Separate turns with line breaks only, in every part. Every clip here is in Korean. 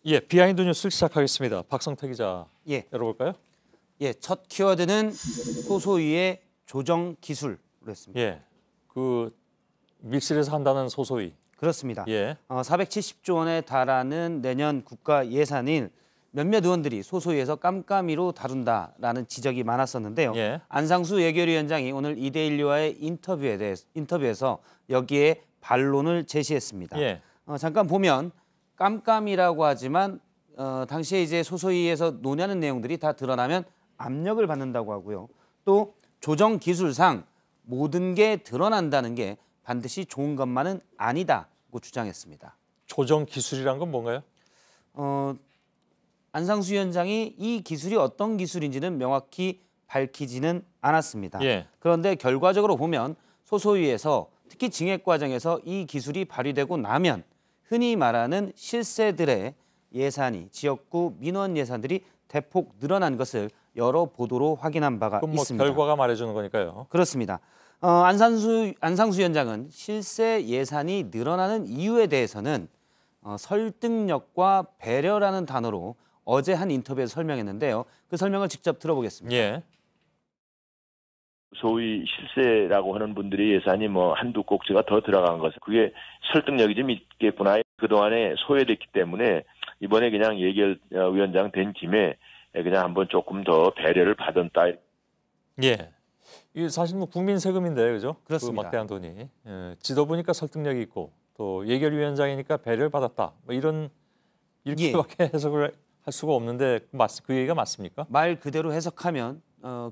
예, 비하인드 뉴스를 시작하겠습니다. 박성태 기자, 열어볼까요?
예, 첫 키워드는 소소위의 조정 기술로 했습니다.
예, 그 밀실에서 한다는 소소위.
그렇습니다.
예.
470조 원에 달하는 내년 국가 예산을 몇몇 의원들이 소소위에서 깜깜이로 다룬다라는 지적이 많았었는데요.
예.
안상수 예결위원장이 오늘 이데일리와의 인터뷰에서 여기에 반론을 제시했습니다.
예.
잠깐 보면 깜깜이라고 하지만 당시에 이제 소소위에서 논의하는 내용들이 다 드러나면 압력을 받는다고 하고요. 또 조정 기술상 모든 게 드러난다는 게 반드시 좋은 것만은 아니다고 주장했습니다.
조정 기술이란 건 뭔가요?
안상수 위원장이 이 기술이 어떤 기술인지는 명확히 밝히지는 않았습니다.
예.
그런데 결과적으로 보면 소소위에서 특히 징액 과정에서 이 기술이 발휘되고 나면 흔히 말하는 실세들의 예산이 지역구 민원 예산들이 대폭 늘어난 것을 여러 보도로 확인한 바가
그럼
있습니다.
결과가 말해주는 거니까요.
그렇습니다. 안상수 위원장은 실세 예산이 늘어나는 이유에 대해서는 설득력과 배려라는 단어로 어제 한 인터뷰에서 설명했는데요. 그 설명을 직접 들어보겠습니다.
예.
소위 실세라고 하는 분들의 예산이 뭐 한두 꼭지가 더 들어간 것은 그게 설득력이 좀 있겠구나. 그동안에 소외됐기 때문에 이번에 그냥 예결위원장 된 김에 그냥 한번 조금 더 배려를 받았다.
예. 이 사실 뭐 국민 세금인데 그죠?
그렇습니다.
그 막대한 돈이. 예. 지도부니까 설득력이 있고 또 예결위원장이니까 배려를 받았다. 뭐 이렇게밖에 해석을 할 수가 없는데 그 얘기가 맞습니까?
말 그대로 해석하면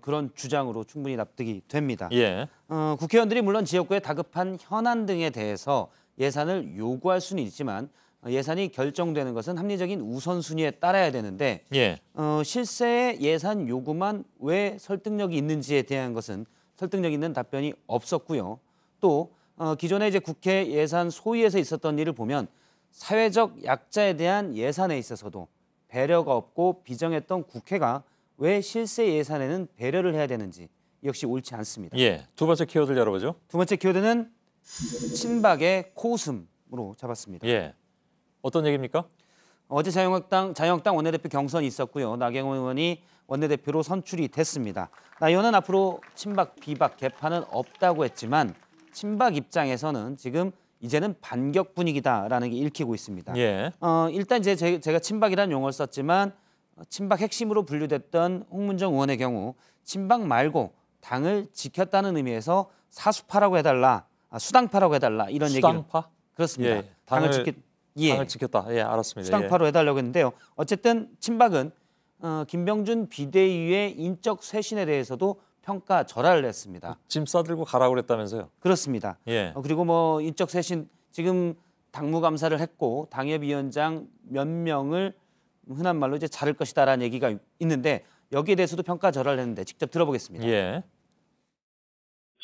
그런 주장으로 충분히 납득이 됩니다.
예.
국회의원들이 물론 지역구의 다급한 현안 등에 대해서 예산을 요구할 수는 있지만 예산이 결정되는 것은 합리적인 우선순위에 따라야 되는데
예.
실세의 예산 요구만 왜 설득력이 있는지에 대한 것은 설득력 있는 답변이 없었고요. 또 기존에 이제 국회 예산 소위에서 있었던 일을 보면 사회적 약자에 대한 예산에 있어서도 배려가 없고 비정했던 국회가 왜 실세 예산에는 배려를 해야 되는지 역시 옳지 않습니다.
예. 두 번째 키워드를 열어보죠.
두 번째 키워드는 친박의 코웃음으로 잡았습니다.
예. 어떤 얘기입니까?
어제 자유한국당 원내대표 경선이 있었고요. 나경원 의원이 원내대표로 선출이 됐습니다. 나 의원은 앞으로 친박, 비박, 개파는 없다고 했지만 친박 입장에서는 지금 이제는 반격 분위기다라는 게 읽히고 있습니다.
예.
일단 이제 제가 친박이라는 용어를 썼지만 친박 핵심으로 분류됐던 홍문정 의원의 경우 친박 말고 당을 지켰다는 의미에서 사수파라고 해달라, 수당파라고 해달라 이런 얘기를.
수당파?
그렇습니다.
예. 당을 지켰다. 예, 알았습니다.
수당파로 해달라고 했는데요. 어쨌든 친박은 김병준 비대위의 인적 쇄신에 대해서도 평가절하를 했습니다.
짐 싸들고 가라고 그랬다면서요?
그렇습니다.
예.
그리고 뭐 인적 쇄신 지금 당무감사를 했고 당협위원장 몇 명을 흔한 말로 이제 자를 것이다라는 얘기가 있는데 여기에 대해서도 평가절하를 했는데 직접 들어보겠습니다.
예.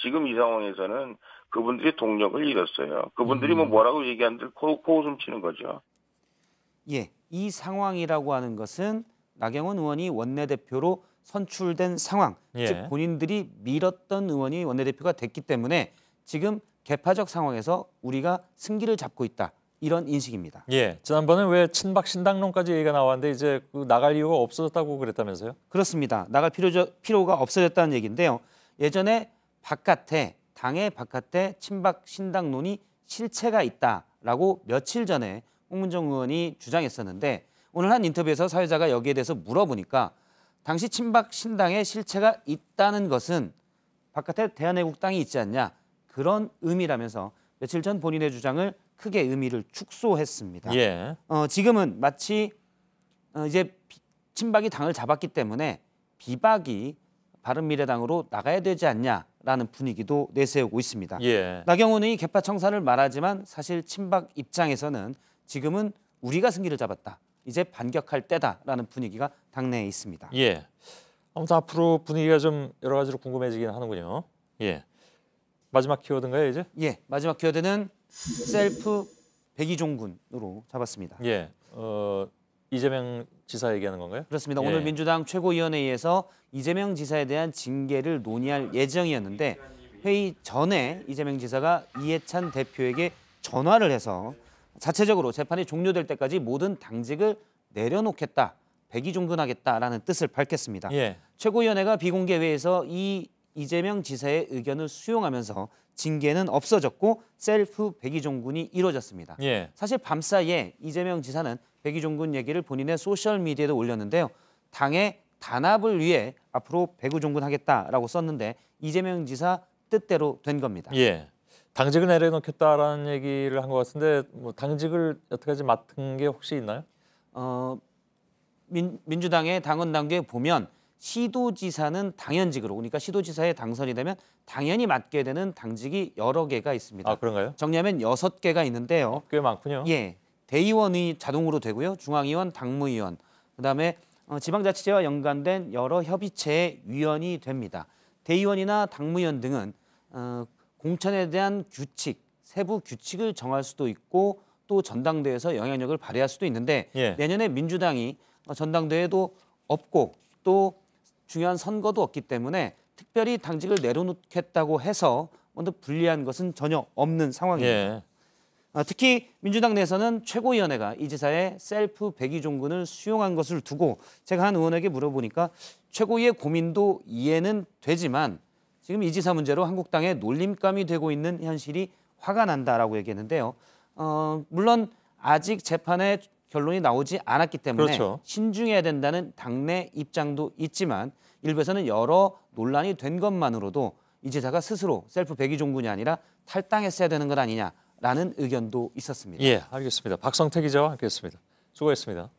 지금 이 상황에서는 그분들이 동력을 잃었어요. 그분들이 뭐라고 얘기하는데 코웃음 치는 거죠.
예, 이 상황이라고 하는 것은 나경원 의원이 원내대표로 선출된 상황,
예.
즉 본인들이 밀었던 의원이 원내대표가 됐기 때문에 지금 개파적 상황에서 우리가 승기를 잡고 있다. 이런 인식입니다.
예, 지난번에 왜 친박 신당론까지 얘기가 나왔는데 이제 나갈 이유가 없어졌다고 그랬다면서요?
그렇습니다. 나갈 필요가 없어졌다는 얘기인데요. 예전에 당의 바깥에 친박 신당론이 실체가 있다라고 며칠 전에 홍문정 의원이 주장했었는데 오늘 한 인터뷰에서 사회자가 여기에 대해서 물어보니까 당시 친박 신당에 실체가 있다는 것은 바깥에 대한애국당이 있지 않냐 그런 의미라면서 며칠 전 본인의 주장을 크게 의미를 축소했습니다.
예.
지금은 마치 이제 친박이 당을 잡았기 때문에 비박이 바른미래당으로 나가야 되지 않냐라는 분위기도 내세우고 있습니다.
예.
나경원 의원이 개파 청산을 말하지만 사실 친박 입장에서는 지금은 우리가 승기를 잡았다. 이제 반격할 때다라는 분위기가 당내에 있습니다.
예. 아무튼 앞으로 분위기가 좀 여러 가지로 궁금해지긴 하는군요. 예. 마지막 키워드인가요 이제?
예. 마지막 키워드는 셀프 백의종군으로 잡았습니다.
예. 이재명 지사 얘기하는 건가요?
그렇습니다.
예.
오늘 민주당 최고위원회의에서 이재명 지사에 대한 징계를 논의할 예정이었는데 회의 전에 이재명 지사가 이해찬 대표에게 전화를 해서 자체적으로 재판이 종료될 때까지 모든 당직을 내려놓겠다, 백의종군하겠다라는 뜻을 밝혔습니다.
예.
최고위원회가 비공개 회의에서 이재명 지사의 의견을 수용하면서 징계는 없어졌고 셀프 백의종군이 이루어졌습니다.
예.
사실 밤사이에 이재명 지사는 백의종군 얘기를 본인의 소셜미디어에 올렸는데요. 당의 단합을 위해 앞으로 백의종군하겠다라고 썼는데 이재명 지사 뜻대로 된 겁니다.
예. 당직을 내려놓겠다라는 얘기를 한 것 같은데 뭐 당직을 여태까지 맡은 게 혹시 있나요?
민주당의 당원 당규에 보면 시도지사는 당연직으로, 그러니까 시도지사에 당선이 되면 당연히 맡게 되는 당직이 여러 개가 있습니다.
아, 그런가요?
정리하면 6개가 있는데요.
꽤 많군요.
예, 대의원이 자동으로 되고요. 중앙위원, 당무위원, 그다음에 지방자치제와 연관된 여러 협의체의 위원이 됩니다. 대의원이나 당무위원 등은 공천에 대한 규칙, 세부 규칙을 정할 수도 있고 또 전당대회에서 영향력을 발휘할 수도 있는데
예.
내년에 민주당이 전당대회도 없고 또 중요한 선거도 없기 때문에 특별히 당직을 내려놓겠다고 해서 먼저 불리한 것은 전혀 없는 상황입니다.
예.
특히 민주당 내에서는 최고위원회가 이 지사의 셀프 백의종군을 수용한 것을 두고 제가 한 의원에게 물어보니까 최고위의 고민도 이해는 되지만 지금 이 지사 문제로 한국당에 놀림감이 되고 있는 현실이 화가 난다라고 얘기했는데요. 물론 아직 재판에 결론이 나오지 않았기 때문에
그렇죠.
신중해야 된다는 당내 입장도 있지만 일부에서는 여러 논란이 된 것만으로도 이 지사가 스스로 셀프 백의종군이 아니라 탈당했어야 되는 것 아니냐라는 의견도 있었습니다.
예, 알겠습니다. 박성태 기자와 함께했습니다. 수고했습니다.